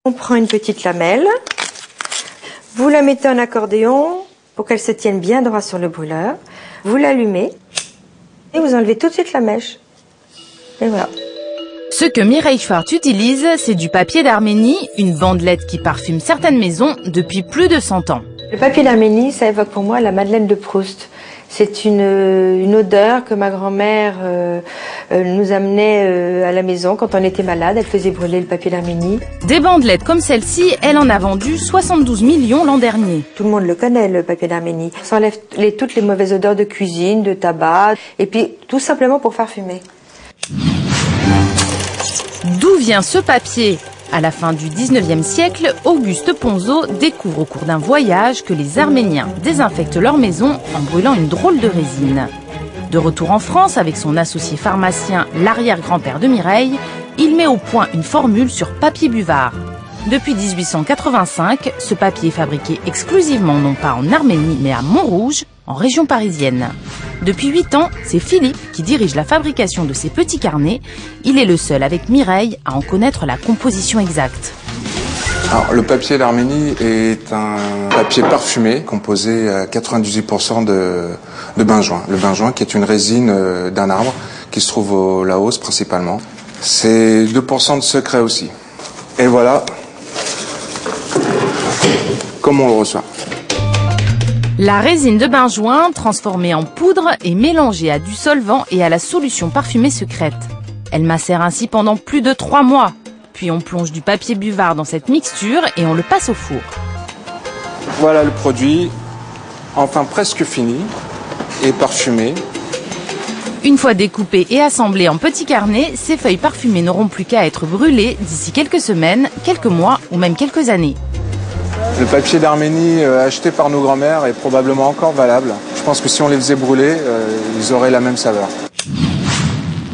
On prend une petite lamelle, vous la mettez en accordéon pour qu'elle se tienne bien droit sur le brûleur. Vous l'allumez et vous enlevez tout de suite la mèche. Et voilà. Ce que Mireille Schwartz utilise, c'est du papier d'Arménie, une bandelette qui parfume certaines maisons depuis plus de 100 ans. Le papier d'Arménie, ça évoque pour moi la Madeleine de Proust. C'est une odeur que ma grand-mère nous amenait à la maison quand on était malade. Elle faisait brûler le papier d'Arménie. Des bandelettes comme celle-ci, elle en a vendu 72 millions l'an dernier. Tout le monde le connaît, le papier d'Arménie. Ça enlève toutes les mauvaises odeurs de cuisine, de tabac, et puis tout simplement pour parfumer. D'où vient ce papier ? À la fin du 19e siècle, Auguste Ponzo découvre au cours d'un voyage que les Arméniens désinfectent leur maison en brûlant une drôle de résine. De retour en France avec son associé pharmacien, l'arrière-grand-père de Mireille, il met au point une formule sur papier buvard. Depuis 1885, ce papier est fabriqué exclusivement non pas en Arménie mais à Montrouge, en région parisienne. Depuis 8 ans, c'est Philippe qui dirige la fabrication de ces petits carnets. Il est le seul avec Mireille à en connaître la composition exacte. Alors, le papier d'Arménie est un papier parfumé composé à 98% de benjoin. Le benjoin qui est une résine d'un arbre qui se trouve au Laos principalement. C'est 2% de secret aussi. Et voilà comment on le reçoit. La résine de benjoin, transformée en poudre, est mélangée à du solvant et à la solution parfumée secrète. Elle macère ainsi pendant plus de 3 mois. Puis on plonge du papier buvard dans cette mixture et on le passe au four. Voilà le produit, enfin presque fini et parfumé. Une fois découpées et assemblées en petits carnets, ces feuilles parfumées n'auront plus qu'à être brûlées d'ici quelques semaines, quelques mois ou même quelques années. Le papier d'Arménie acheté par nos grands-mères est probablement encore valable. Je pense que si on les faisait brûler, ils auraient la même saveur.